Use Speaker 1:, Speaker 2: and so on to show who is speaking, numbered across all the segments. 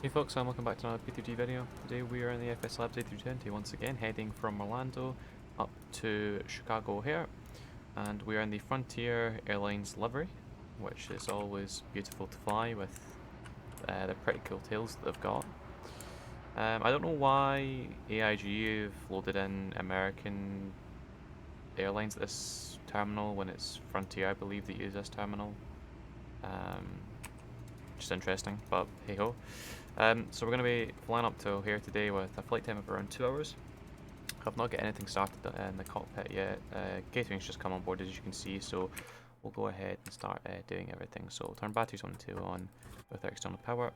Speaker 1: Hey folks, and welcome back to another P3D video. Today we are in the FSLabs A320 once again, heading from Orlando up to Chicago O'Hare, and we are in the Frontier Airlines livery, which is always beautiful to fly with the pretty cool tails that they've got. I don't know why AIG have loaded in American airlines at this terminal when it's Frontier, I believe, that use this terminal. Just interesting, but hey ho. So we're going to be flying up to O'Hare today with a flight time of around 2 hours. I've not got anything started in the cockpit yet. Catering's just come on board, as you can see, so we'll go ahead and start doing everything. So we'll turn batteries 1 and 2 on with our external power.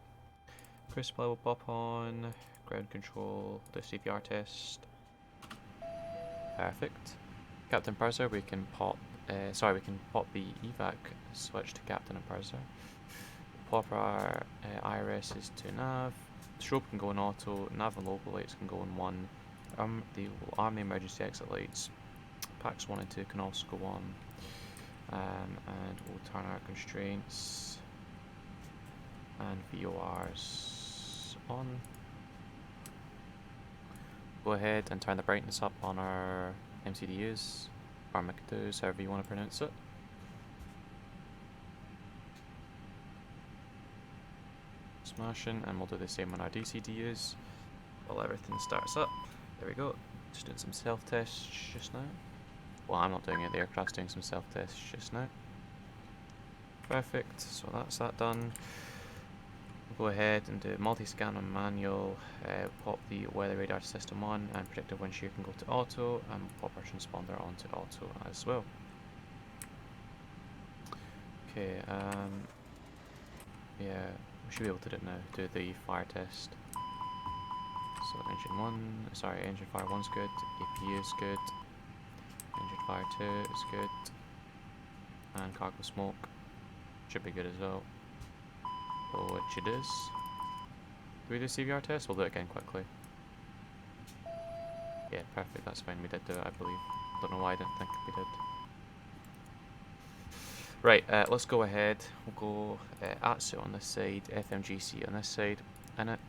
Speaker 1: Cruise supply will pop on. Ground control, the CPR test. Perfect. Captain Purser, we can pop. We can pop the evac switch to Captain and Purser. Pop our IRSs to nav. Strobe can go in auto. Nav and local lights can go in 1. The arm emergency exit lights. Packs 1 and 2 can also go on. And we'll turn our constraints and VORs on. Go ahead and turn the brightness up on our MCDUs, or MCDUs, however you want to pronounce it. Smashing, and we'll do the same on our DCDUs while everything starts up. There we go. Just doing some self-tests just now. Well, I'm not doing it, the aircraft's doing some self-tests just now. Perfect, so that's that done. We'll go ahead and do multi-scan on manual, pop the weather radar system on, and predictive wind shear can go to auto, and pop our transponder onto auto as well. Okay, yeah, we should be able to do it now. Do the fire test. So engine fire 1's good, APU is good, engine fire 2 is good, and cargo smoke should be good as well. Which it is. Do we do CVR test? We'll do it again quickly. Yeah, perfect, that's fine, we did do it, I believe. Don't know why I didn't think we did. Right, let's go ahead. We'll go Asus on this side, FMGC on this side, in it.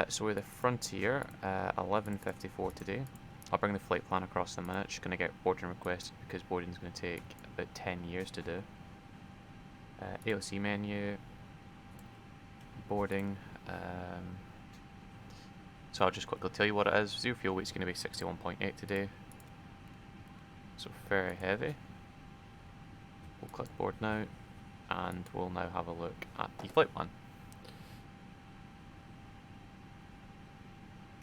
Speaker 1: So we're the Frontier, 11:54 today. I'll bring the flight plan across in a minute. Just going to get boarding requested because boarding's going to take about 10 years to do. AOC menu, boarding. So I'll just quickly tell you what it is. Zero fuel weight's going to be 61.8 today. So very heavy. We'll click board now, and we'll now have a look at the flight plan.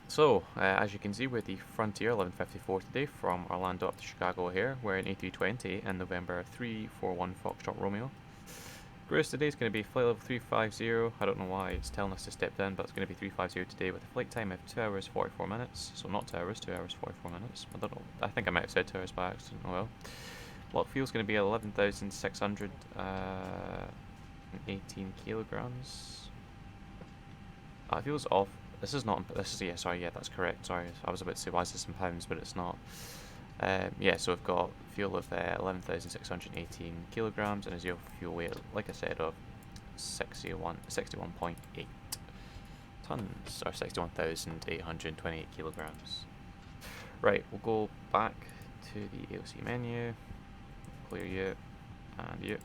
Speaker 1: So, as you can see, we're the Frontier 11:54 today from Orlando up to Chicago O'Hare. We're in A320 in November 341 Foxtrot Romeo. Gross today is going to be flight level 350. I don't know why it's telling us to step down, but it's going to be 350 today with a flight time of 2 hours 44 minutes. So not 2 hours, 2 hours 44 minutes. I don't know. I think I might have said 2 hours by accident. Oh well. Block fuel is going to be 11,618 kilograms. Fuel's off. This is not. This is yeah, that's correct. Sorry, I was about to say why is this in pounds, but it's not. Yeah, so we've got fuel of 11,618 kilograms and a zero fuel weight, like I said, of 61.8 tons, or 61,828 kilograms. Right, we'll go back to the AOC menu. Clear you and you.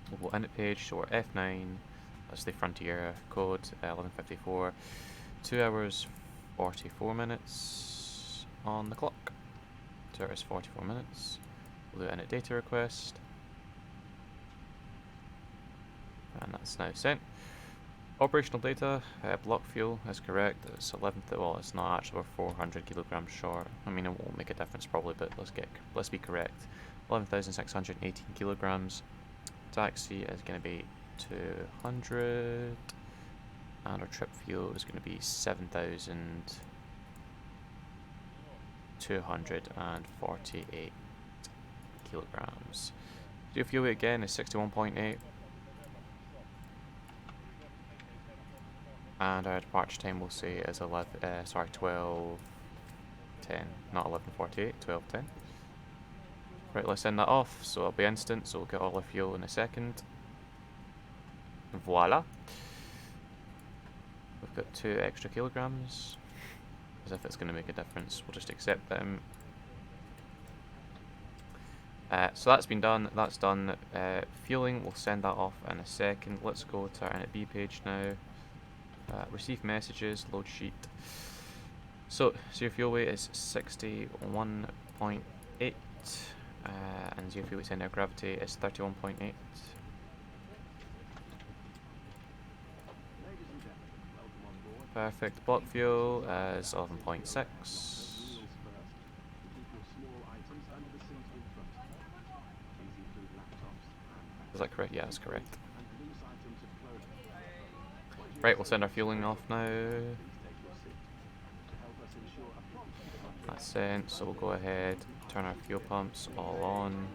Speaker 1: We'll go init page, so we're F9, that's the Frontier code, 11:54, 2 hours 44 minutes on the clock. 2 hours 44 minutes. We'll do init data request, and that's now sent. Operational data, block fuel is correct. It's 11th. Well, it's not actually. We're 400 kilograms short. I mean, it won't make a difference probably, but let's be correct. 11,618 kilograms. Taxi is going to be 200, and our trip fuel is going to be 7,248 kilograms. Zero fuel weight again is 61.8. And our departure time we'll say is 12:10, not 11:48, 12:10. Right, let's send that off, so it'll be instant, so we'll get all our fuel in a second. Voila. got 2 extra kilograms, as if it's going to make a difference. We'll just accept them. So that's been done, that's done. Fueling, we'll send that off in a second. Let's go to our init B page now. Receive messages, load sheet. So your fuel weight is 61.8, and your fuel weight center of gravity is 31.8. Perfect. Block fuel is 11.6. Is that correct? Yeah, that's correct. Right, we'll send our fueling off now. That's sent, so we'll go ahead, turn our fuel pumps all on,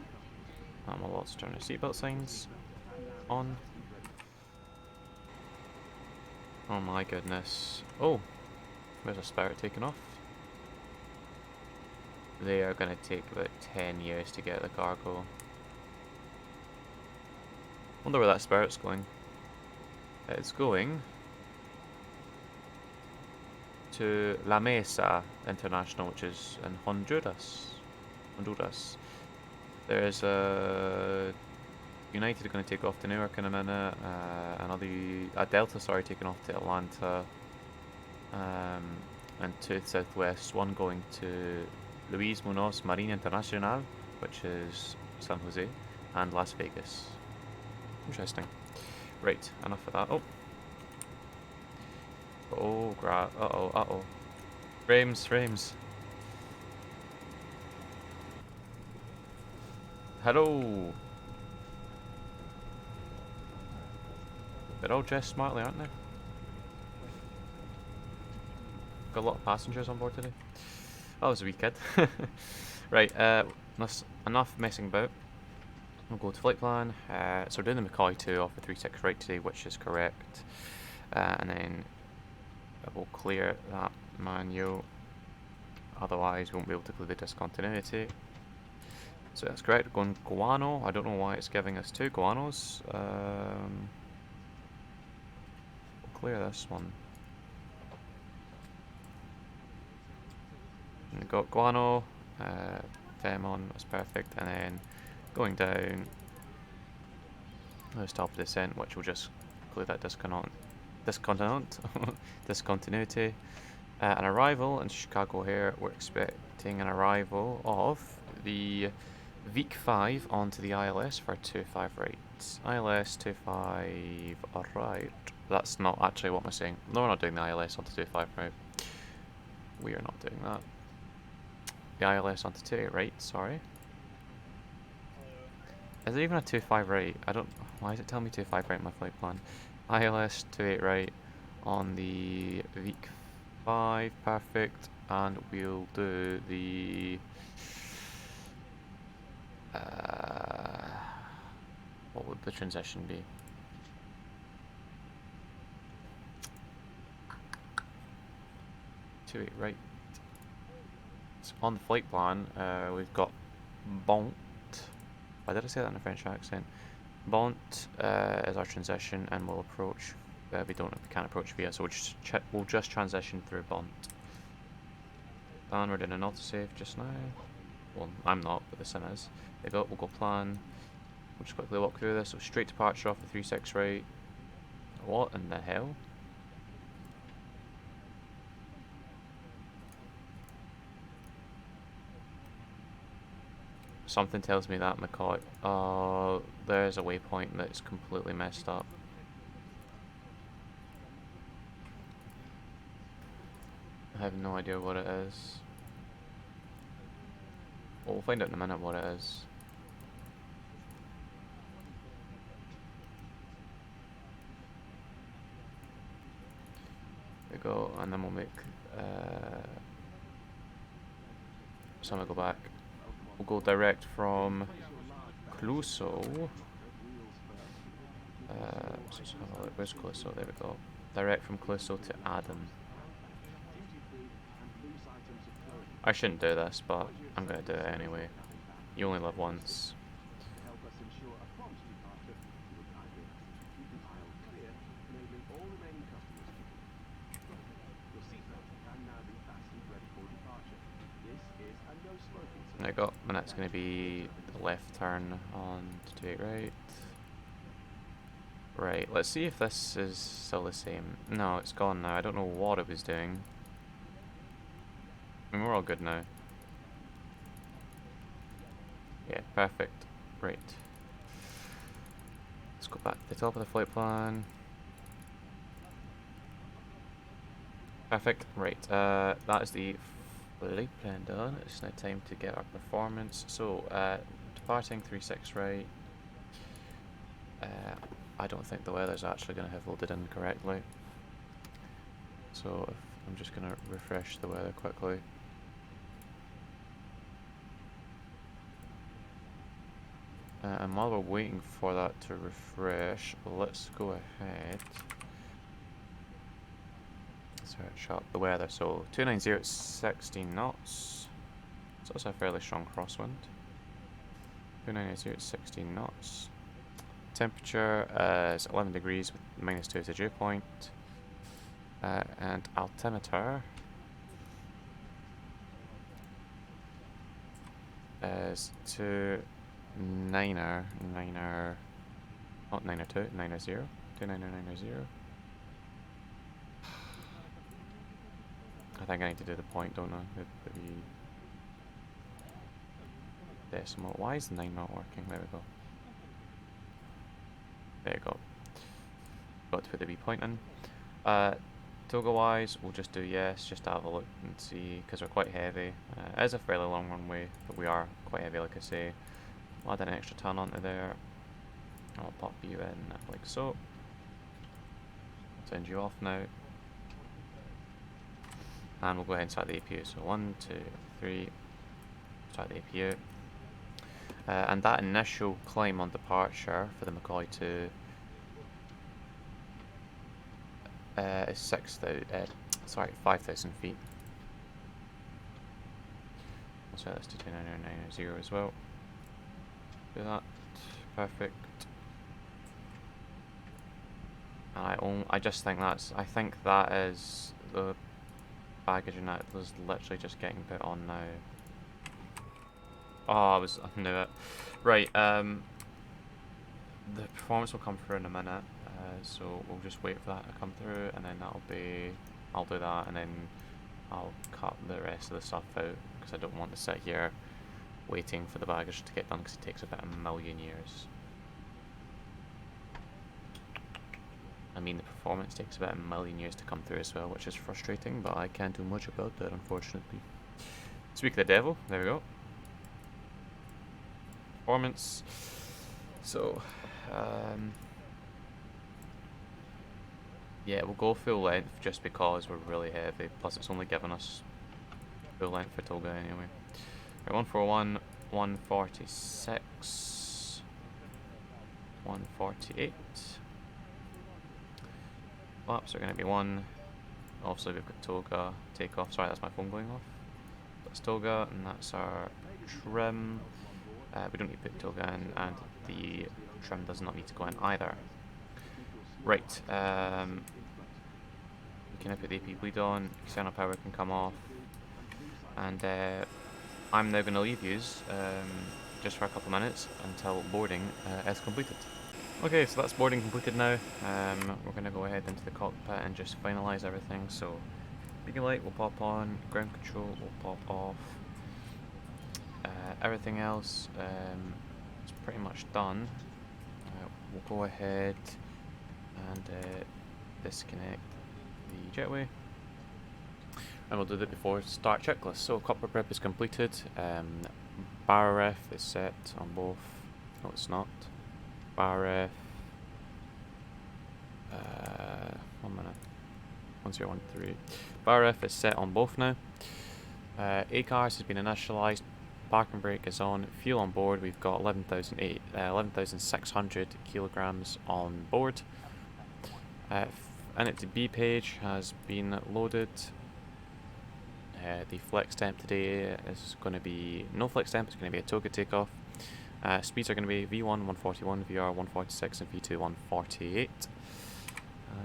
Speaker 1: and we'll also turn our seatbelt signs on. Oh my goodness. Oh, there's a spirit taking off. They are going to take about 10 years to get the cargo. Wonder where that spirit's going. It's going to La Mesa International, which is in Honduras. There's a United are going to take off to Newark in a minute. A Delta, sorry, taking off to Atlanta. And 2 Southwest, one going to Luis Munoz Marine Internacional, which is San Jose, and Las Vegas. Interesting. Right, enough of that. Oh. Oh, uh-oh. Frames. Hello. They're all dressed smartly, aren't they? Got a lot of passengers on board today. Oh, it was a wee kid. Right, enough messing about. We'll go to flight plan. So we're doing the McCoy 2 off the 36 right today, which is correct. And then we'll clear that manual. Otherwise, we won't be able to clear the discontinuity. So that's correct. We're going guano. I don't know why it's giving us 2 guanos. We'll clear this one. And we've got guano. Fem on. That's perfect. And then going down. Let's stop the descent, which will just clear that discontinuity. An arrival in Chicago here. We're expecting an arrival of the V5 onto the ILS for 25 right. ILS 25 right. That's not actually what I'm saying. No, we're not doing the ILS onto 25 right. We are not doing that. The ILS onto 28 right, sorry. Is there even a 25 right? I don't... Why is it telling me 25 right in my flight plan? ILS 28 right on the V5, perfect. And we'll do the... what would the transition be? Right. So on the flight plan, we've got Bont. Why did I say that in a French accent? Bont is our transition, and we'll approach. We can't approach via, so we'll just transition through Bont. And we're doing an autosave just now. Well, I'm not, but the sim is. We'll go plan. We'll just quickly walk through this. So straight departure off the 36 right. What in the hell? Something tells me that McCoy... Oh, there's a waypoint that's completely messed up. I have no idea what it is. Well, we'll find out in a minute what it is. There we go, and then we'll make... so I'm gonna go back. We'll go direct from Cluso. Let's have a look. Where's Cluso? There we go. Direct from Cluso to Adam. I shouldn't do this, but I'm going to do it anyway. You only live once. go. And that's going to be the left turn on to 28 right. Right, let's see if this is still the same. No, it's gone now. I don't know what it was doing. I mean, we're all good now. Yeah, perfect. Right. Let's go back to the top of the flight plan. Perfect. Right, that is the flight plan done. It's now time to get our performance. So, departing 36 right. I don't think the weather's actually going to have loaded in correctly. So, I'm just going to refresh the weather quickly. And while we're waiting for that to refresh, let's go ahead. Search up the weather. So 290 at 16 knots. So that's a fairly strong crosswind. 290 at 16 knots. Temperature is 11 degrees with -2 as a dew point. And altimeter is 29er, not 902, 990, 29090. I think I need to do the point, don't I? The decimal. Why is 9 not working? There we go. There you go. Got to put the wee point in. Toga wise, we'll just do yes, just to have a look and see, because we're quite heavy. It is a fairly long runway, but we are quite heavy, like I say. I'll add an extra ton onto there. I'll pop you in like so. Send you off now. And we'll go ahead and start the APU. So 1, 2, 3, start the APU. And that initial climb on departure for the Macaulay 2 is 5,000 feet. I'll set this to 29990 as well. Do that. Perfect. And I just think I think that is the baggage, and that was literally just getting put on now. Oh, I knew it. Right, the performance will come through in a minute, so we'll just wait for that to come through, and then I'll do that, and then I'll cut the rest of the stuff out, because I don't want to sit here waiting for the baggage to get done, because it takes about 1,000,000 years. I mean, the performance takes about 1,000,000 years to come through as well, which is frustrating, but I can't do much about that, unfortunately. Speak of the devil, there we go. Performance. So, yeah, we'll go full length just because we're really heavy, plus it's only given us full length for Toga anyway. Right, 141, 146, 148. Flaps are going to be 1. Obviously we've got Toga, takeoff. Sorry, that's my phone going off. That's Toga, and that's our trim. We don't need to put Toga in, and the trim does not need to go in either. Right, we can put the AP bleed on, external power can come off, and I'm now going to leave yous just for a couple of minutes until boarding is completed. Okay, so that's boarding completed now. We're going to go ahead into the cockpit and just finalise everything. So, beacon light will pop on, ground control will pop off. Everything else is pretty much done. We'll go ahead and disconnect the jetway. And we'll do that before start checklist. So, cockpit prep is completed. Bar ref is set on both. No, it's not. Bar ref. 1 minute. 1013. Bar ref is set on both now. ACARS has been initialized. Parking brake is on. Fuel on board. We've got 11,600 kilograms on board. Init to B page has been loaded. The flex temp today is going to be no flex temp. It's going to be a Toga takeoff. Speeds are going to be V1 141, VR 146, and V2 148.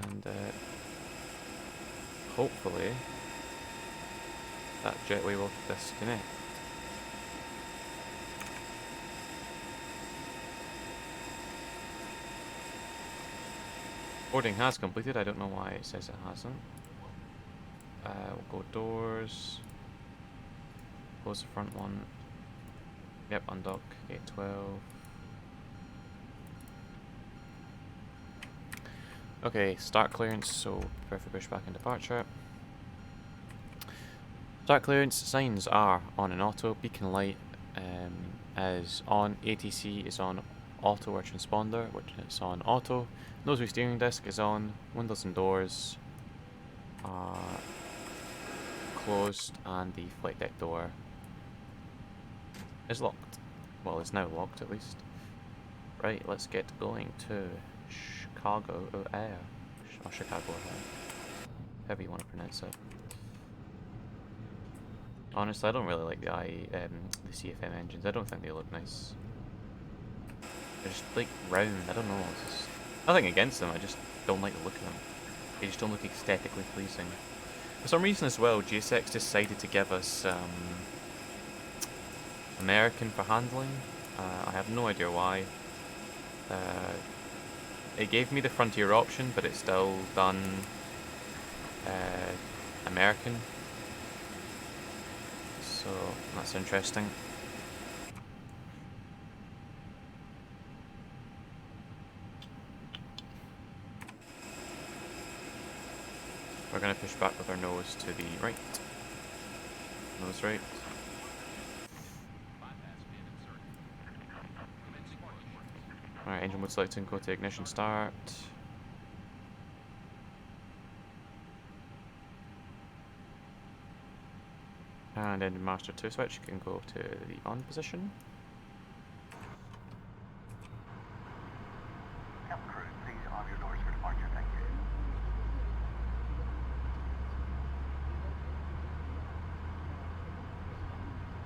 Speaker 1: And hopefully that jetway will disconnect. Boarding has completed. I don't know why it says it hasn't. We'll go doors. Close the front one. Yep, undock. Gate 12. Okay, start clearance, so prepare for pushback and departure. Start clearance signs are on and auto. Beacon light is on. ATC is on auto or transponder, which is on auto. Noseway steering disc is on. Windows and doors are closed, and the flight deck door is locked. Well, it's now locked at least. Right, let's get going to Chicago Air. Or Chicago Air. However you want to pronounce it. Honestly, I don't really like the CFM engines. I don't think they look nice. They're just like round. I don't know. It's just nothing against them. I just don't like the look of them. They just don't look aesthetically pleasing. For some reason as well, GSX decided to give us American for handling. I have no idea why. It gave me the Frontier option, but it's still done American. So that's interesting. We're going to push back with our nose to the right. Nose right. Alright, engine mode selecting, go to ignition start. And then master 2 switch can go to the on position.
Speaker 2: Captain crew, please arm your doors for departure, thank you.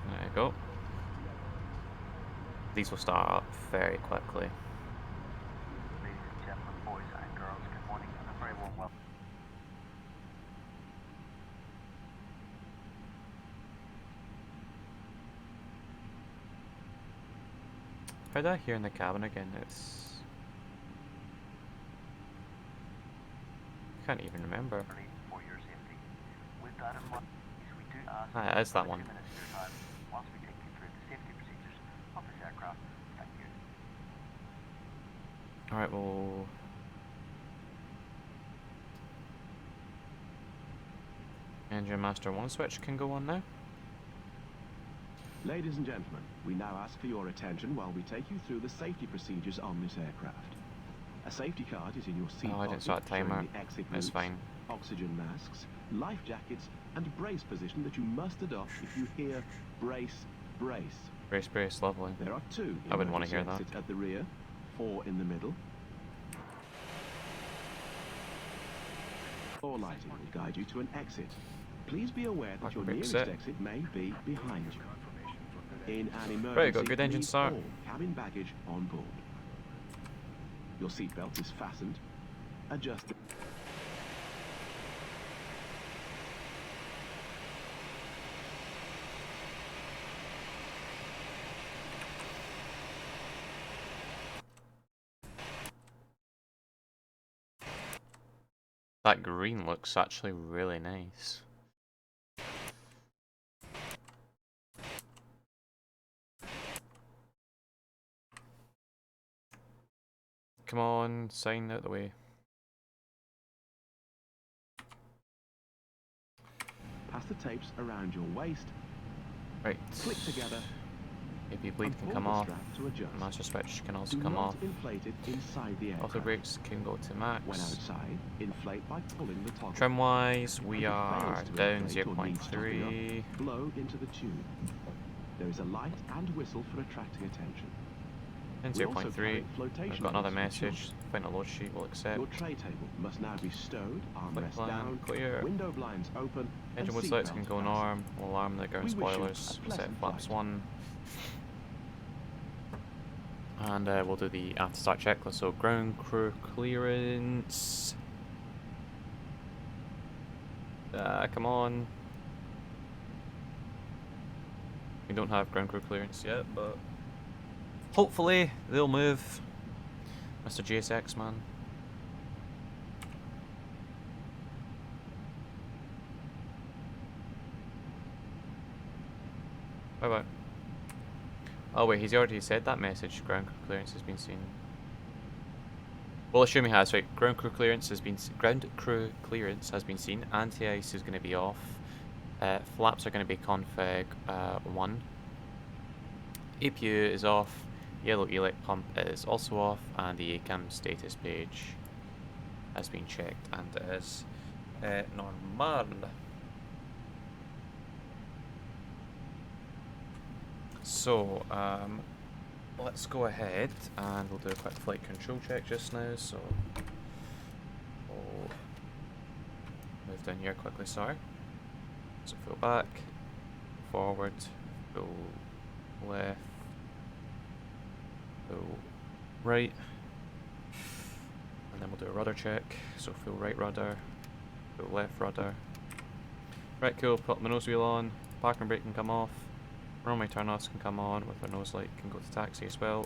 Speaker 1: There you go. These will start up very quickly.
Speaker 2: Ladies and gentlemen, boys and girls, good morning and a very warm welcome.
Speaker 1: How did I hear in the cabin again? It's... I can't even remember.
Speaker 2: For your safety. With that in mind, we do ask
Speaker 1: Ah, it is that one.
Speaker 2: 2 minutes of your time whilst we take you through the safety procedures of this aircraft. Thank you.
Speaker 1: Alright, well... Engine master 1 switch can go on now.
Speaker 3: Ladies and gentlemen, we now ask for your attention while we take you through the safety procedures on this aircraft. A safety card is in your seat
Speaker 1: Oh, I didn't
Speaker 3: pocket,
Speaker 1: start
Speaker 3: showing
Speaker 1: timer.
Speaker 3: the exit
Speaker 1: It's
Speaker 3: routes,
Speaker 1: fine.
Speaker 3: oxygen masks, life jackets, and brace position that you must adopt if you hear brace, brace.
Speaker 1: Brace, brace, lovely.
Speaker 3: There are 2
Speaker 1: I wouldn't want to hear
Speaker 3: emergency
Speaker 1: that.
Speaker 3: exits at the rear, 4 in the middle. 4 lighting will guide you to an exit. Please be aware that your
Speaker 1: Parking brake
Speaker 3: nearest
Speaker 1: set.
Speaker 3: exit may be behind you. In an emergency,
Speaker 1: Right, got good engine
Speaker 3: leave
Speaker 1: start.
Speaker 3: all cabin baggage on board. Your seatbelt is fastened. Adjust it.
Speaker 1: That green looks actually really nice. Come on, sign out the way.
Speaker 3: Pass the tapes around your waist.
Speaker 1: Right.
Speaker 3: Click together.
Speaker 1: AP bleed
Speaker 3: and
Speaker 1: can
Speaker 3: pull
Speaker 1: come
Speaker 3: the
Speaker 1: off.
Speaker 3: strap to adjust.
Speaker 1: Master switch can also
Speaker 3: Do
Speaker 1: come
Speaker 3: not
Speaker 1: off.
Speaker 3: inflate it inside the aircraft.
Speaker 1: Auto brakes can go to
Speaker 3: When
Speaker 1: max.
Speaker 3: outside, inflate by pulling the toggle.
Speaker 1: Trim wise, we
Speaker 3: If it
Speaker 1: are
Speaker 3: fails to
Speaker 1: down
Speaker 3: inflate or needs topping
Speaker 1: 0.3.
Speaker 3: up, blow into the tube. There is a light and whistle for attracting attention.
Speaker 1: In
Speaker 3: We also
Speaker 1: 0.3.
Speaker 3: carry flotation
Speaker 1: We've got another
Speaker 3: aids for
Speaker 1: message. Final load sheet will accept.
Speaker 3: Your tray table must now be stowed, armrest
Speaker 1: plan,
Speaker 3: down,
Speaker 1: clear.
Speaker 3: window blinds open,
Speaker 1: Engine
Speaker 3: and
Speaker 1: mode select can
Speaker 3: seatbelt
Speaker 1: go
Speaker 3: fastened.
Speaker 1: norm. We'll alarm the ground
Speaker 3: We wish you a
Speaker 1: spoilers. Set
Speaker 3: pleasant
Speaker 1: flaps
Speaker 3: flight.
Speaker 1: 1. And we'll do the after start checklist. So ground crew clearance. Come on. We don't have ground crew clearance yet, but hopefully they'll move. Mr. GSX, man. Bye bye. Oh wait, he's already said that message. Ground crew clearance has been seen. We'll assume he has, right? Ground crew clearance has been seen. Anti-ice is going to be off. Flaps are going to be config 1. APU is off. Yellow elec pump is also off, and the ACAM status page has been checked and is normal. So, let's go ahead and we'll do a quick flight control check just now. So, we'll move down here quickly, sorry. So, full back, forward, full left, full right, and then we'll do a rudder check. So, full right rudder, full left rudder. Right, cool, put my nose wheel on, parking brake can come off. Runway turn-offs can come on with our nose light, can go to taxi as well.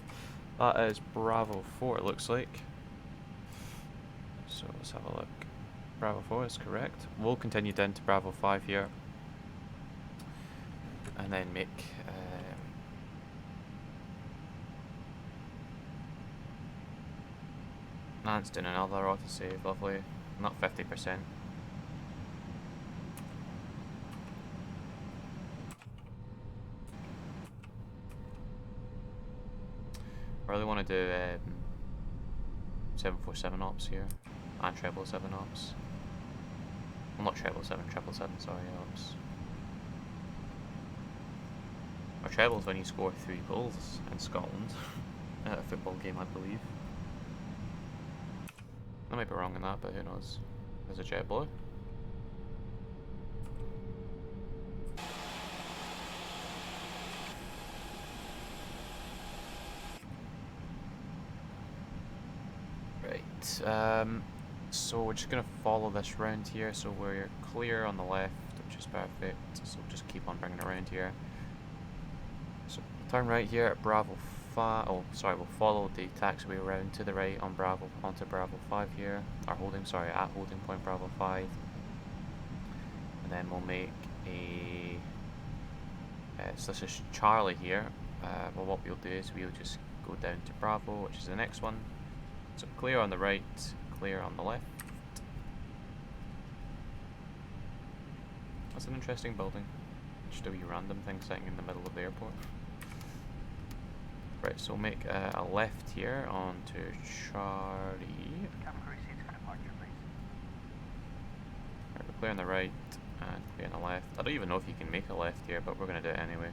Speaker 1: That is Bravo 4 it looks like. So let's have a look. Bravo 4 is correct. We'll continue down to Bravo 5 here. And then make... Nance doing another autosave, lovely. Not 50%. I really want to do 747 ops here, and 777 ops. Well, not 777, sorry, ops. Or treble's when you score 3 goals in Scotland at a football game, I believe. I might be wrong in that, but who knows? There's a JetBlue. So we're just going to follow this round here, so we're clear on the left, which is perfect, so we'll just keep on bringing it around here. So turn right here at Bravo 5, oh sorry, we'll follow the taxiway around to the right on Bravo, onto Bravo 5 here, or holding, sorry, at holding point Bravo 5, and then we'll make a, so this is Charlie here. Well, what we'll do is we'll just go down to Bravo, which is the next one. So clear on the right, clear on the left. That's an interesting building. Just a wee random thing sitting in the middle of the airport. Right, so we'll make a left here onto Charlie.
Speaker 2: Cabin crew seats for departure, please.
Speaker 1: Right, we're clear on the right and clear on the left. I don't even know if you can make a left here, but we're going to do it anyway.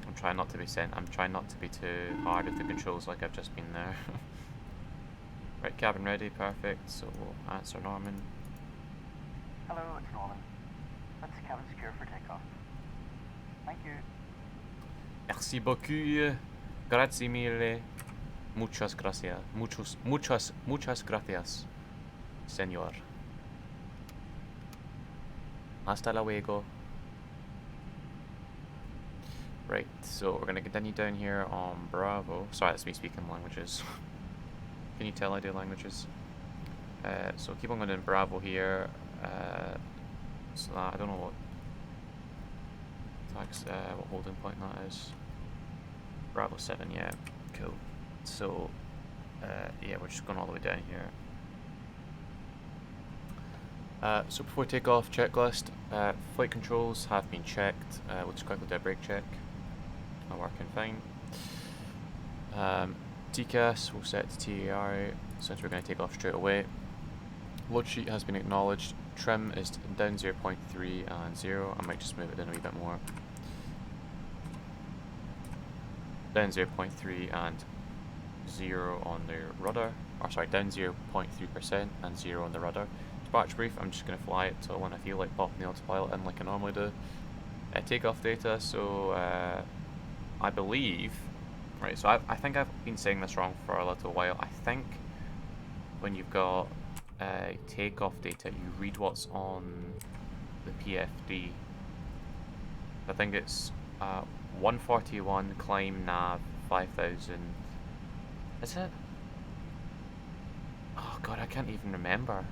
Speaker 1: I'm trying not to be too hard with the controls like I've just been there. Right, cabin ready, perfect, so we'll answer Norman.
Speaker 2: Hello, it's Norman. Let's cabin secure for takeoff. Thank you.
Speaker 1: Merci beaucoup, grazie mille, muchas gracias, muchas gracias, señor. Hasta luego. Right, so we're going to continue down here on Bravo. Sorry, that's me speaking languages. Can you tell I do languages? So keep on going in Bravo here. So that, I don't know what holding point that is. Bravo 7, yeah, cool. So, yeah, we're just going all the way down here. So before takeoff, checklist. Flight controls have been checked. We'll just quickly do a brake check. Not working fine. TCAS we'll set to TAR since we're going to take off straight away. Load sheet has been acknowledged. Trim is down 0.3 and 0. I might just move it down a wee bit more. Down 0.3 and 0 on the rudder. Or sorry, down 0.3% and 0 on the rudder. Departure brief, I'm just going to fly it till when I feel like popping the autopilot in like I normally do. Takeoff data, so I believe, right, so I think I've been saying this wrong for a little while. I think when you've got takeoff data, you read what's on the PFD. I think it's 141 climb nav 5000. Is it? Oh god, I can't even remember.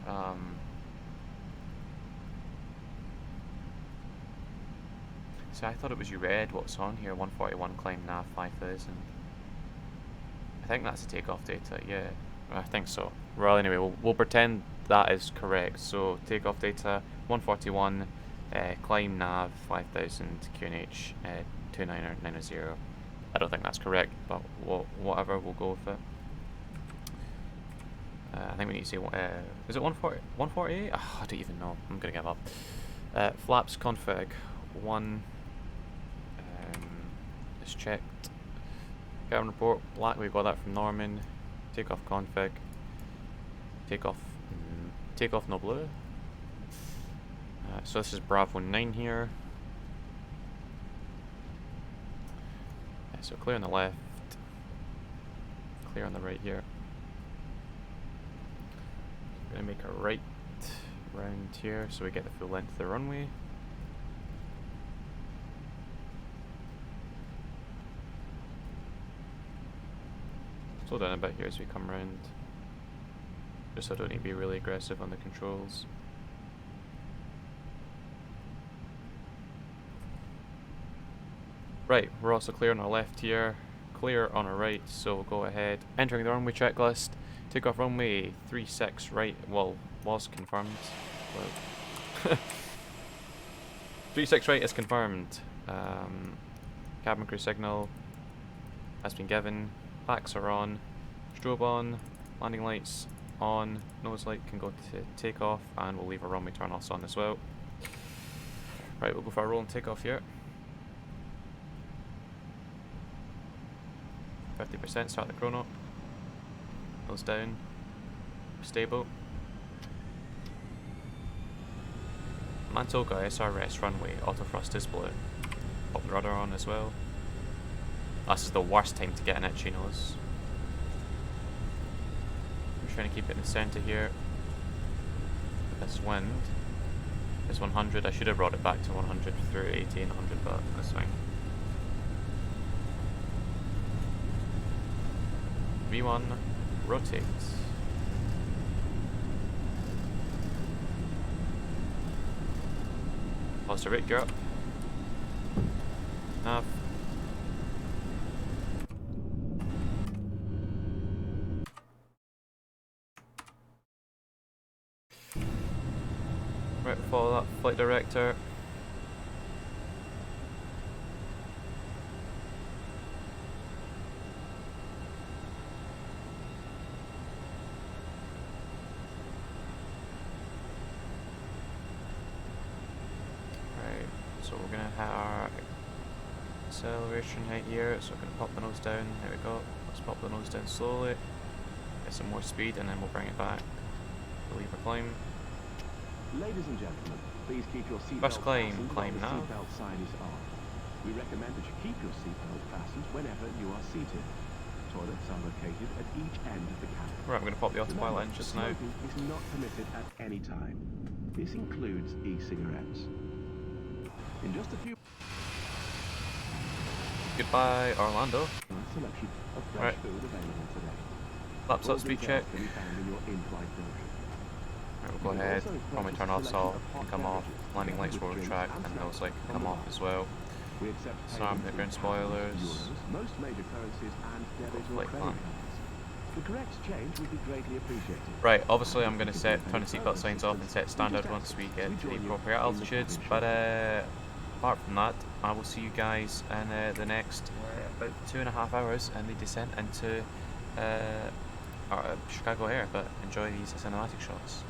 Speaker 1: So I thought it was you read what's on here. 141 climb nav 5000. I think that's the takeoff data. Yeah, I think so. Well, anyway, we'll pretend that is correct. So takeoff data 141, climb nav 5000, QNH 29990. I don't think that's correct, but whatever, we'll go with it. I think we need to say, is it 148? Oh, I don't even know. I'm gonna give up. Flaps config 1 is checked. Cabin report black. We got that from Norman. Takeoff config. Takeoff no blue. So this is Bravo 9 here. So clear on the left. Clear on the right here. We're gonna make a right round here so we get the full length of the runway. Slow down a bit here as we come round, just so I don't need to be really aggressive on the controls. Right, we're also clear on our left here, clear on our right, so we'll go ahead. Entering the runway checklist, take off runway 36 right, well, was confirmed. Well, 36 right is confirmed. Cabin crew signal has been given. Packs are on, strobe on, landing lights on, nose light can go to takeoff, and we'll leave our runway turn offs on as well. Right, we'll go for a roll and takeoff here. 50%, start the chrono. Nose down, stable. Mantoga SRS runway, autothrust is blue. Pop the rudder on as well. This is the worst time to get an itchy nose. I'm trying to keep it in the centre here. This wind is 100. I should have brought it back to 100 through 80 and 100, but that's fine. V1 rotates. Pulse rate gear up. Nav. Right, follow that flight director. Right, so we're gonna have our acceleration height here, so we're gonna pop the nose down. There we go. Let's pop the nose down slowly. Get some more speed and then we'll bring it back. Leave our climb.
Speaker 3: Ladies and gentlemen, please keep your seatbelt
Speaker 1: First climb,
Speaker 3: fastened
Speaker 1: climb
Speaker 3: while the
Speaker 1: now.
Speaker 3: seatbelt sign is on. We recommend that you keep your seatbelt fastened whenever you are seated. Toilets are located at each end of the cabin.
Speaker 1: Right, I'm going to pop the autopilot in just now.
Speaker 3: Smoking is not permitted at any time. This includes e-cigarettes. In just a few...
Speaker 1: Goodbye, Orlando.
Speaker 3: Selection of fresh
Speaker 1: Right.
Speaker 3: food available today.
Speaker 1: Laps up, speed check.
Speaker 3: Can be found in your in-flight brochure.
Speaker 1: Right, we'll go ahead, runway turn offs all can come off, landing lights will retract, and nose light can come off as well.
Speaker 3: We accept
Speaker 1: Disarm the ground spoilers.
Speaker 3: most major currencies and debit or
Speaker 1: Flight
Speaker 3: credit
Speaker 1: plan.
Speaker 3: cards. The correct change would be greatly appreciated.
Speaker 1: Right, obviously I'm going to turn the seatbelt signs off and set standard once we get to the appropriate altitudes, but apart from that, I will see you guys in the next about 2.5 hours in the descent into Chicago Air, but enjoy these cinematic shots.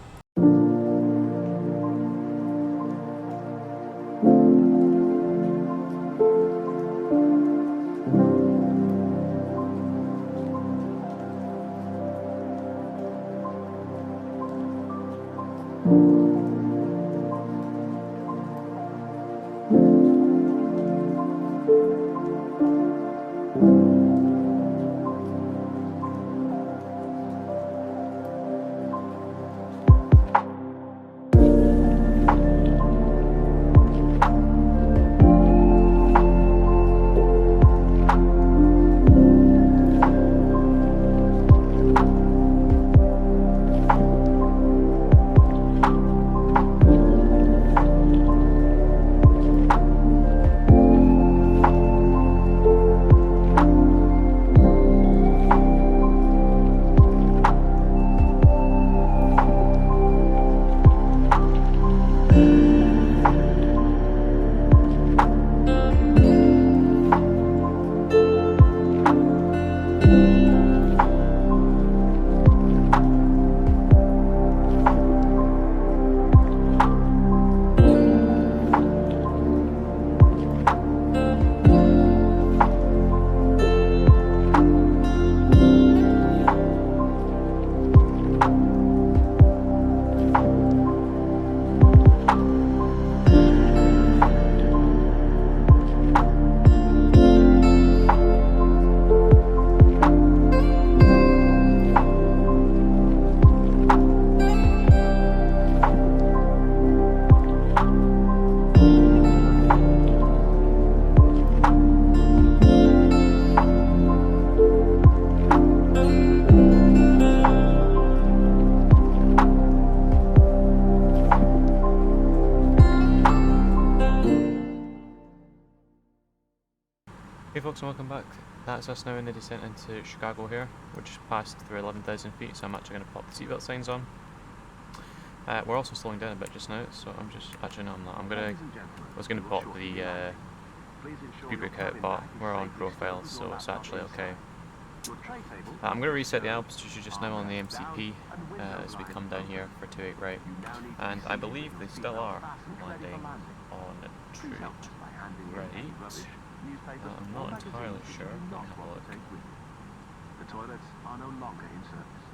Speaker 1: Hey folks, and welcome back. That's us now in the descent into Chicago here. We're just passed through 11,000 feet, so I'm actually going to pop the seatbelt signs on. We're also slowing down a bit just now, so I'm just, actually no I'm not. I was going to pop the speed brake out, but we're on profile, so it's actually okay. I'm going to reset the altitude just now on the MCP as we come down here for 28 right, and I believe they still are landing on true right. I'm not entirely sure. Let me have a look.
Speaker 3: The toilets are no longer in service.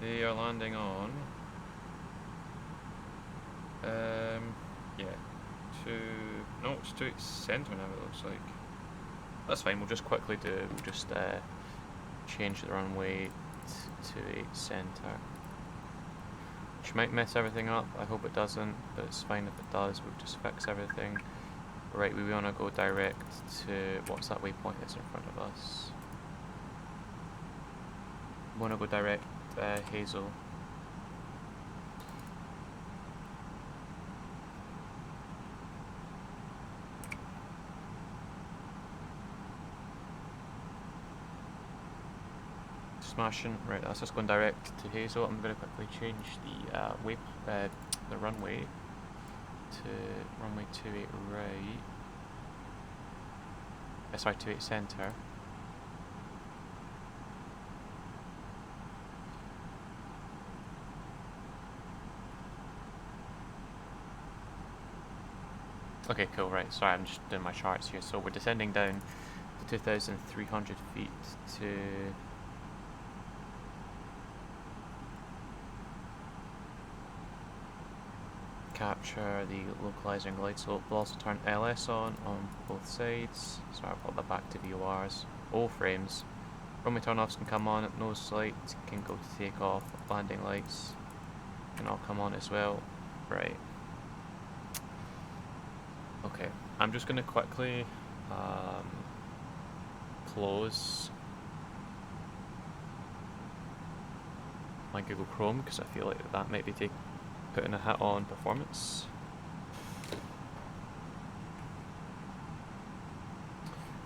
Speaker 1: They are landing on yeah, it's to centre now it looks like. That's fine, we'll just quickly change the runway to 8 centre. Which might mess everything up, I hope it doesn't, but it's fine if it does, we'll just fix everything. Right, we want to go direct to, what's that waypoint that's in front of us? We want to go direct Hazel. Smashing. Right, that's just going direct to Hazel. I'm going to quickly change the runway to runway 28 right. Sorry, 28 centre. Okay, cool, right, sorry, I'm just doing my charts here. So we're descending down to 2,300 feet to capture the localizer and glide slope. We'll also turn LS on both sides. So I'll put that back to VORs. All frames. Runway turn-offs can come on, nose light can go to take off, landing lights can all come on as well. Right. Okay, I'm just going to quickly close my Google Chrome because I feel like that might be putting a hit on performance.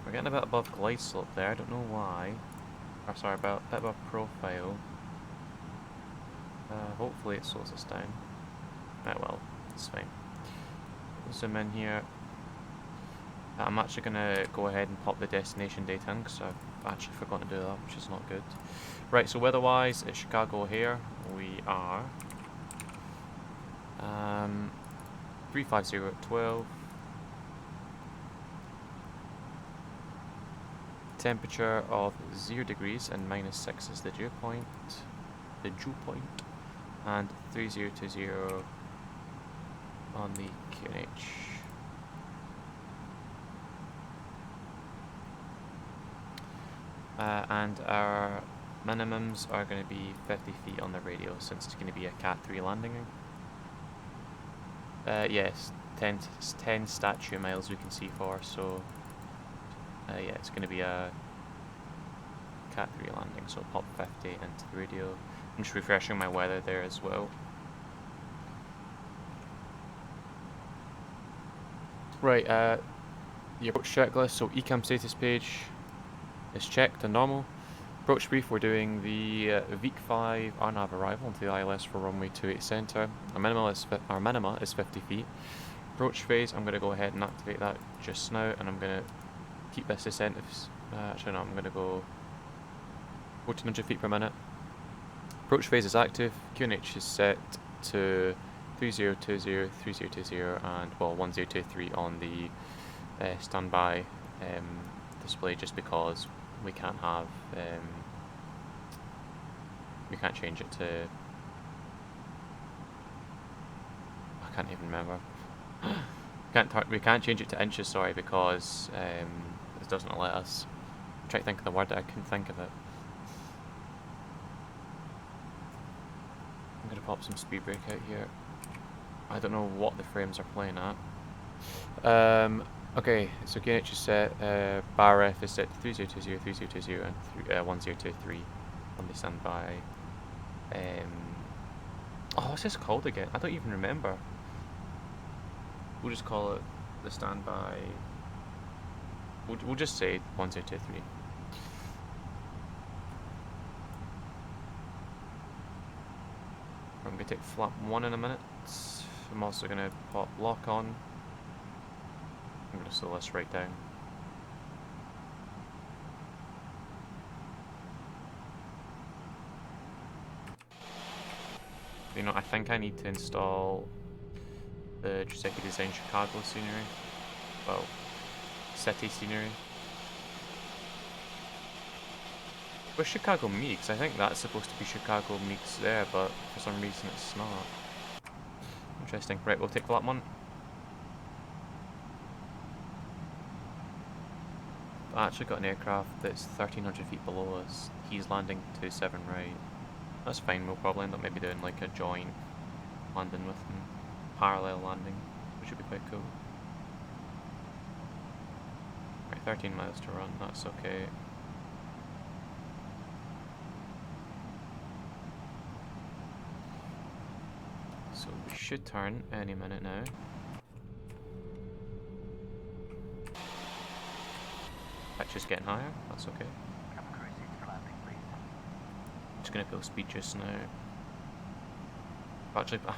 Speaker 1: We're getting a bit above glide slope there, I don't know why. Or sorry, a bit above profile. Hopefully it slows us down. Right, well, it's fine. Zoom in here. I'm actually going to go ahead and pop the destination data in because I've actually forgotten to do that, which is not good. Right, so weather-wise, it's Chicago here. We are 350 at 12. Temperature of 0 degrees and -6 is the dew point. And 3020 on the QNH. And our minimums are going to be 50 feet on the radio since it's going to be a Cat 3 landing. Yes, 10 statue miles we can see for, so yeah, it's going to be a Cat 3 landing, so pop 50 into the radio. I'm just refreshing my weather there as well. Right, the approach checklist, so ECAM status page is checked and normal. Approach brief, we're doing the V5 RNAV arrival into the ILS for runway 28 centre. Our minima is 50 feet. Approach phase, I'm going to go ahead and activate that just now, and I'm going to keep this descent. Actually no, I'm going to go 1400 feet per minute. Approach phase is active. QNH is set to 3020, 3020, and well 1023 on the standby display, just because we can't have we can't change it to, I can't even remember. We can't change it to inches, sorry, because it doesn't let us. I'm trying to think of the word, I couldn't think of it. I'm gonna pop some speed brake out here. I don't know what the frames are playing at. Okay, so QNH is set, bar F is set to 3020, 3020, and 1023 on the standby. Oh, what's this called again? I don't even remember. We'll just call it the standby We'll just say 1023. I'm going to take flap 1 in a minute. I'm also going to pop lock on. I'm going to slow this right down. You know, I think I need to install the trueSKY Design Chicago scenery. Well, city scenery. Where's Chicago Me? Because I think that's supposed to be Chicago Meeks there, but for some reason it's not. Interesting. Right, we'll take flap 1. I actually got an aircraft that's 1,300 feet below us. He's landing 27 right. That's fine, we'll probably end up maybe doing like a joint landing with him. Parallel landing, which would be quite cool. Right, 13 miles to run, that's okay. So we should turn any minute now. Pitch is getting higher, that's okay.
Speaker 2: Cabin crew seats for landing, please.
Speaker 1: Just gonna pull speed just now.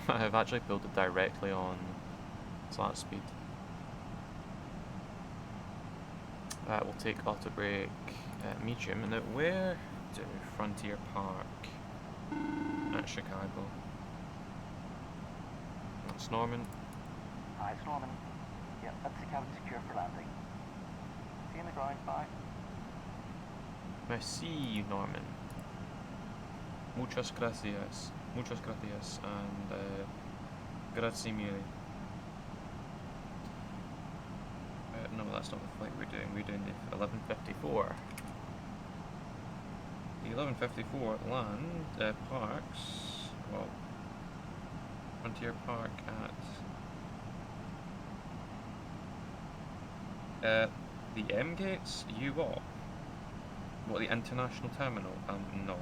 Speaker 1: I've actually pulled it directly on flat speed. We'll take auto brake medium, and now where do Frontier park at Chicago? That's Norman.
Speaker 2: Hi, it's Norman. Yep, that's the cabin secure for landing. See you in the ground, bye.
Speaker 1: Merci, Norman. Muchas gracias. Muchas gracias, and grazie mille. No, that's not the flight we're doing. We're doing the 1154. The 1154 land parks, well, Frontier Park at the M gates. You what? What, the international terminal? No.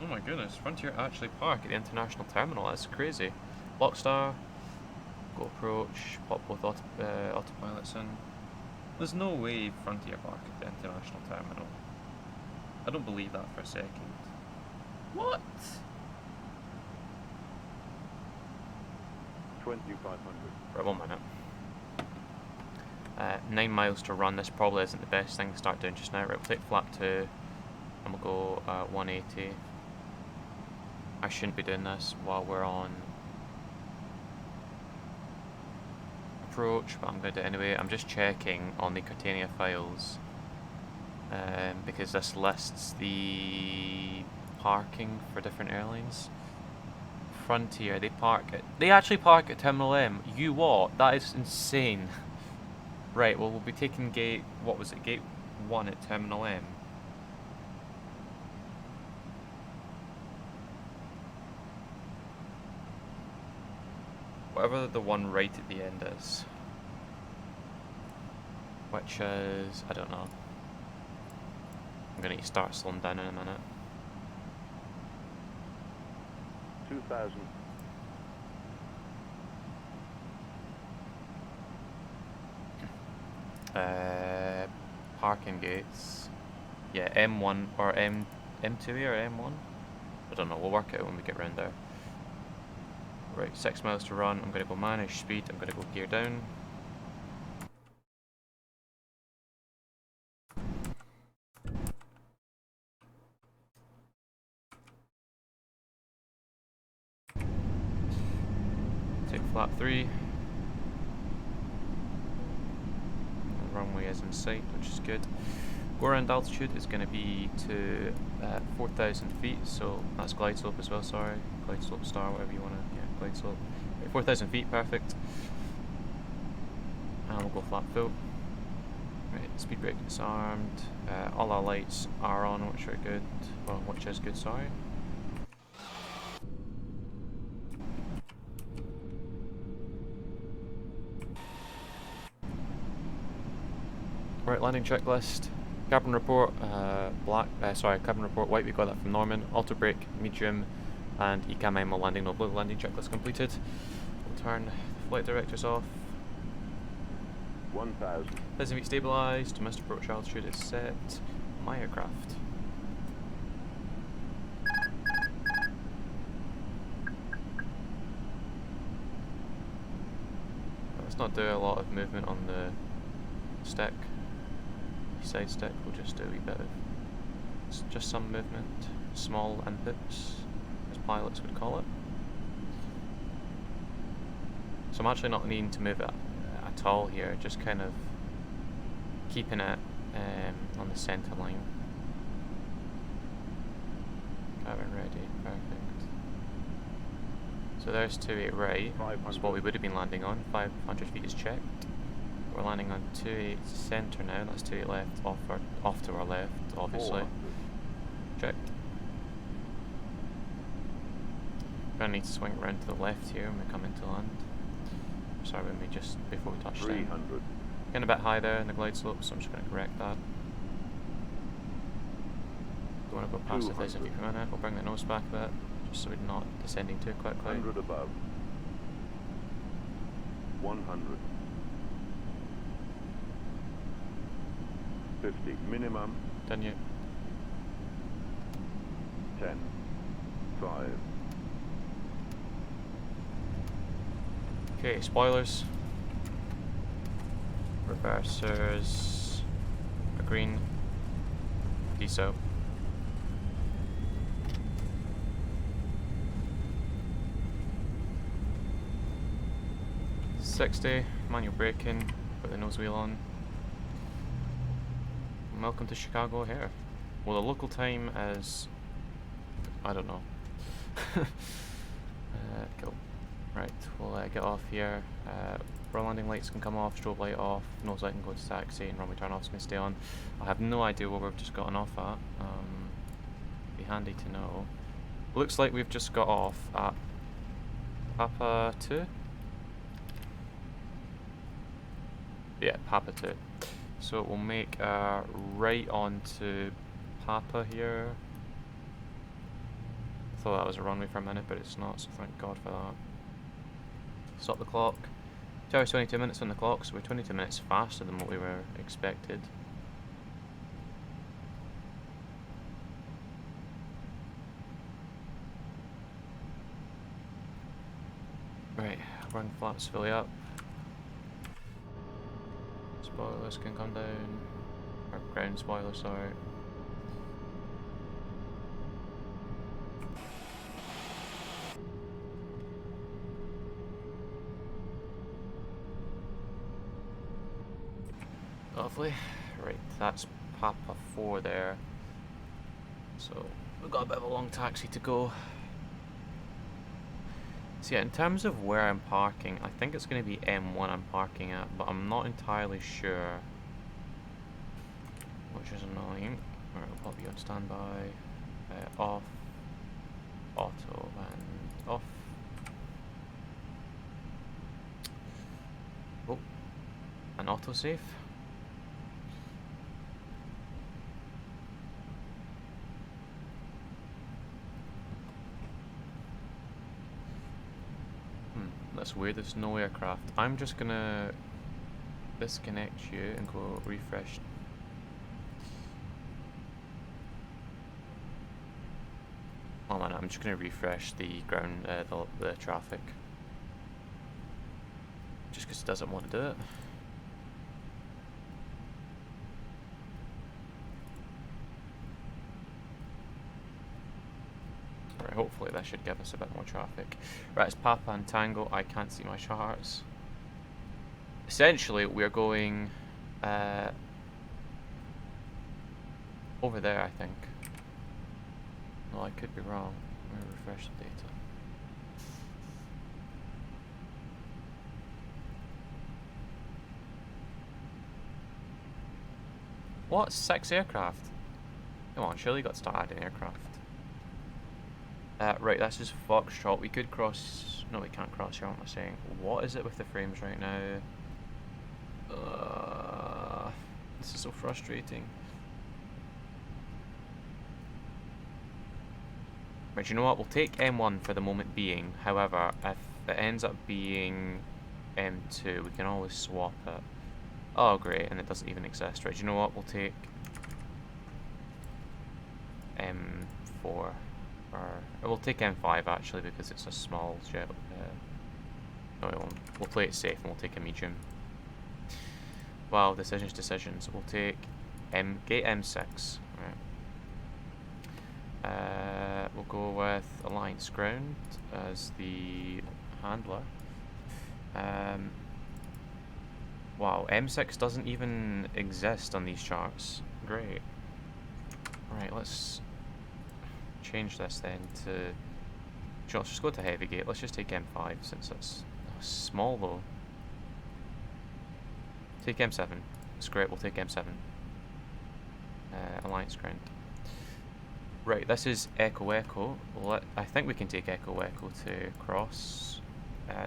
Speaker 1: Oh my goodness, Frontier actually park at the international terminal. That's crazy. Blockstar. Go approach, pop both autopilots in. There's no way Frontier park at the international terminal. I don't believe that for a second. What?
Speaker 4: 2500.
Speaker 1: Right, 1 minute. 9 miles to run. This probably isn't the best thing to start doing just now. Right, we'll take flap 2 and we'll go 180. I shouldn't be doing this while we're on approach, but I'm going to do it anyway. I'm just checking on the Cartania files because this lists the parking for different airlines. Frontier, they actually park at Terminal M. You what? That is insane. Right, well we'll be taking gate 1 at Terminal M. Whatever the one right at the end is. Which is, I don't know. I'm going to start slowing down in a minute.
Speaker 4: 2000.
Speaker 1: Parking gates. Yeah, M1 or M2 or M1? I don't know, we'll work it out when we get round there. Right, 6 miles to run. I'm going to go manage speed. I'm going to go gear down. Take flap 3. The runway is in sight, which is good. Go around altitude is going to be to 4,000 feet, so that's glide slope as well, sorry. Glide slope star, whatever you want to, yeah, glide slope. 4,000 feet, perfect. And we'll go flap full. Right, speed brake disarmed. All our lights are on, which are good. Well, which is good, sorry. Right, landing checklist. Cabin report, cabin report white, we got that from Norman. Auto brake, medium, and ECAM ML landing, no blue. Landing checklist completed. We'll turn the flight directors off.
Speaker 4: 1,000.
Speaker 1: Doesn't meet stabilized. Mr. Approach altitude is set. My aircraft. Let's not do a lot of movement on the stick. Side stick, we'll just do a wee bit of just some movement, small inputs, as pilots would call it. So I'm actually not needing to move it at all here, just kind of keeping it on the centre line. Cabin ready, perfect. So there's 28 right, that's what we would have been landing on. 500 feet is checked. We're landing on 28 centre now, that's 28 left, off to our left, obviously. Checked. We're going to need to swing around to the left here when we come into land. Sorry, when we just, before we touch down.
Speaker 4: 300.
Speaker 1: Getting a bit high there in the glide slope, so I'm just going to correct that. Don't want to go past 1,000 feet per minute, we'll bring the nose back a bit, just so we're not descending too quickly.
Speaker 4: 100 above. 100. 50 minimum.
Speaker 1: Done you.
Speaker 4: 10. 5.
Speaker 1: Okay, spoilers. Reversers. A green. Deso. .60, manual braking, put the nose wheel on. And welcome to Chicago O'Hare. Well, the local time is, I don't know. Cool. Right, we'll get off here. Our landing lights can come off, strobe light off, nose light can go to taxi, and runway turn offs can stay on. I have no idea where we've just gotten off at. Be handy to know. Looks like we've just got off at Papa 2. Yeah, Papa 2. So we'll make a right onto Papa here. Thought that was a runway for a minute, but it's not, so thank God for that. Stop the clock. 2 hours 22 minutes on the clock, so we're 22 minutes faster than what we were expected. Right, run flaps fully up. Spoilers can come down. Or ground spoilers, sorry. Lovely. Right, that's Papa 4 there. So we've got a bit of a long taxi to go. So yeah, in terms of where I'm parking, I think it's going to be M1 I'm parking at, but I'm not entirely sure, which is annoying. Alright, we'll pop you on standby. Off. Auto and off. Oh, and autosave. That's weird, there's no aircraft. I'm just gonna disconnect you and go refresh. Oh man, I'm just gonna refresh the ground, the traffic. Just because it doesn't want to do it. Hopefully that should give us a bit more traffic. Right, it's Papa and Tango. I can't see my charts. Essentially, we're going over there, I think. No, I could be wrong. I'm going to refresh the data. What? 6 aircraft? Come on, surely you got to start adding aircraft. Right, that's just Foxtrot. We could cross... No, we can't cross here, what am I saying? What is it with the frames right now? This is so frustrating. Right, you know what? We'll take M1 for the moment being. However, if it ends up being M2, we can always swap it. Oh, great, and it doesn't even exist. Right, do you know what? We'll take M4, or we'll take M5 actually because it's a small jet. No, we won't. We'll play it safe and we'll take a medium. Wow, decisions. We'll take gate M6. Right. We'll go with Alliance Ground as the handler. Wow, M6 doesn't even exist on these charts. Great. Right, let's change this then to... Let's just go to heavy gate. Let's just take M5 since it's small though. Take M7. It's great, we'll take M7. Alliance Ground. Right, this is Echo Echo. I think we can take Echo Echo to cross.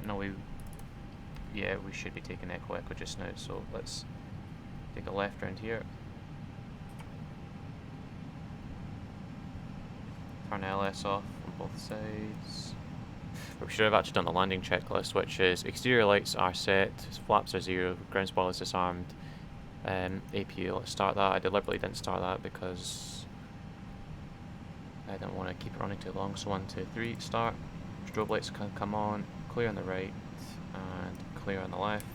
Speaker 1: No, yeah, we should be taking Echo Echo just now, so let's take a left round here. Turn LS off on both sides. We should have actually done the landing checklist, which is exterior lights are set, flaps are 0, ground spoil is disarmed, APU, let's start that. I deliberately didn't start that because I didn't want to keep it running too long. So 1, 2, 3, start. Strobe lights can come on, clear on the right, and clear on the left.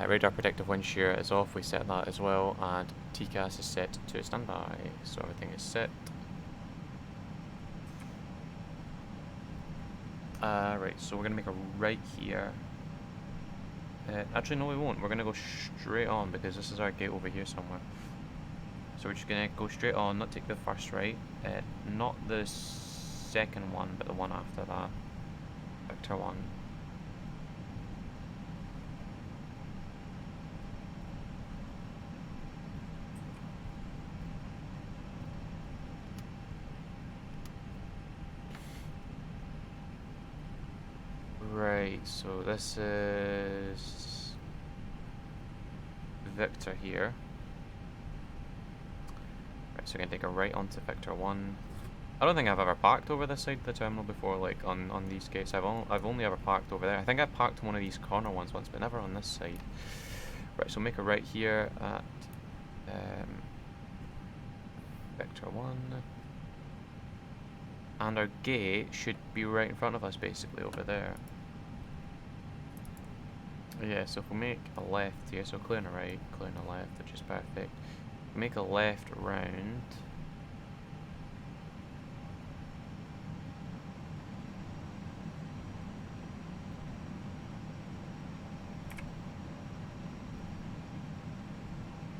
Speaker 1: Radar predictive wind shear is off, we set that as well, and TCAS is set to standby, so everything is set. Right, so we're going to make a right here. Actually, no, we won't. We're going to go straight on because this is our gate over here somewhere. So we're just going to go straight on, not take the first right, not the second one, but the one after that. Vector 1. Right, so this is Victor here. Right, so we're gonna take a right onto Victor 1. I don't think I've ever parked over this side of the terminal before, like on these gates. I've only ever parked over there. I think I parked one of these corner ones once, but never on this side. Right, so make a right here at Victor 1. And our gate should be right in front of us, basically, over there. Yeah, so if we make a left here, so clear on the right, clear on the left, which is perfect. Make a left round.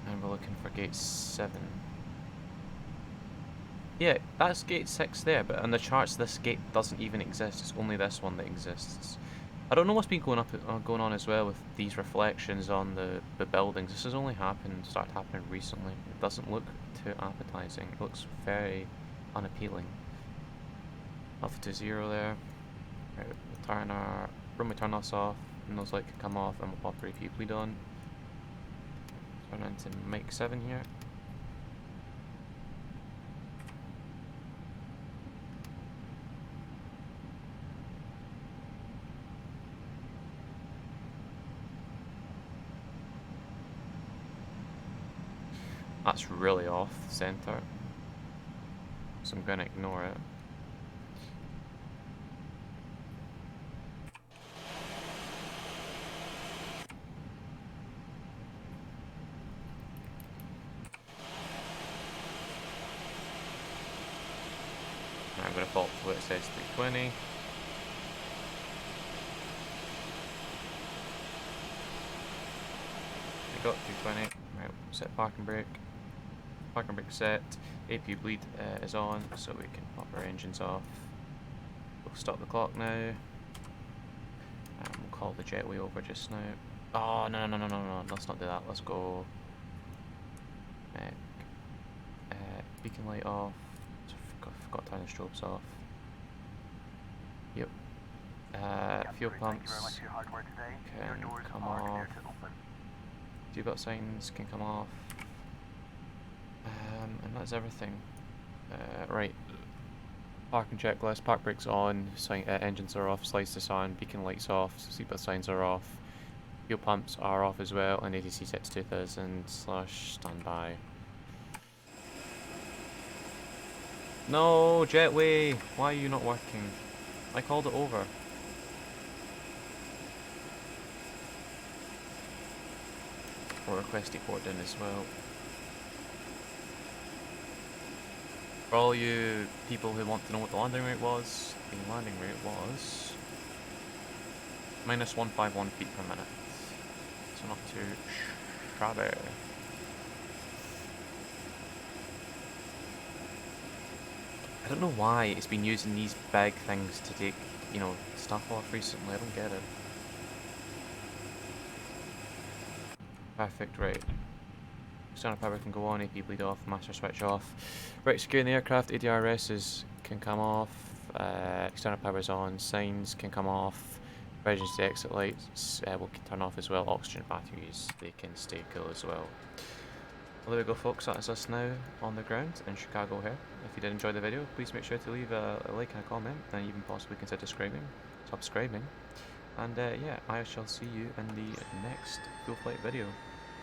Speaker 1: And we're looking for gate 7. Yeah, that's gate 6 there, but on the charts this gate doesn't even exist, it's only this one that exists. I don't know what's been going on as well with these reflections on the buildings. This has only started happening recently. It doesn't look too appetizing. It looks very unappealing. Alpha to 0 there. Right, we'll turn this off, and those lights can come off, and we'll pop a repeat bleed on. Turn into mic 7 here. That's really off center, so I'm going to ignore it. I'm going to fault to what it says 320. We got 320. Right, set parking brake. Parking brake set. APU bleed is on, so we can pop our engines off. We'll stop the clock now. And we'll call the jetway over just now. Oh, no, let's not do that. Let's go. Beacon light off. Forgot to turn the strobes off. Yep. Fuel pumps can come off. Debug signs can come off. And that's everything. Right. Parking checklist, park brakes on, engines are off, slides to sun, beacon lights off, seatbelt signs are off, Fuel pumps are off as well, and ATC set to 2000/standby. No, Jetway! Why are you not working? I called it over. Or request it port in as well. For all you people who want to know what the landing rate was, the landing rate was minus 151 feet per minute. So not too shabby. I don't know why it's been using these big things to take, you know, stuff off recently. I don't get it. Perfect, right. External power can go on, AP bleed off, master switch off. Right, securing the aircraft, ADRSs can come off, external power's on, signs can come off, emergency exit lights will turn off as well, oxygen batteries, they can stay cool as well. Well, there we go folks, that is us now on the ground in Chicago here. If you did enjoy the video, please make sure to leave a like and a comment, and even possibly consider subscribing. And yeah, I shall see you in the next full flight video.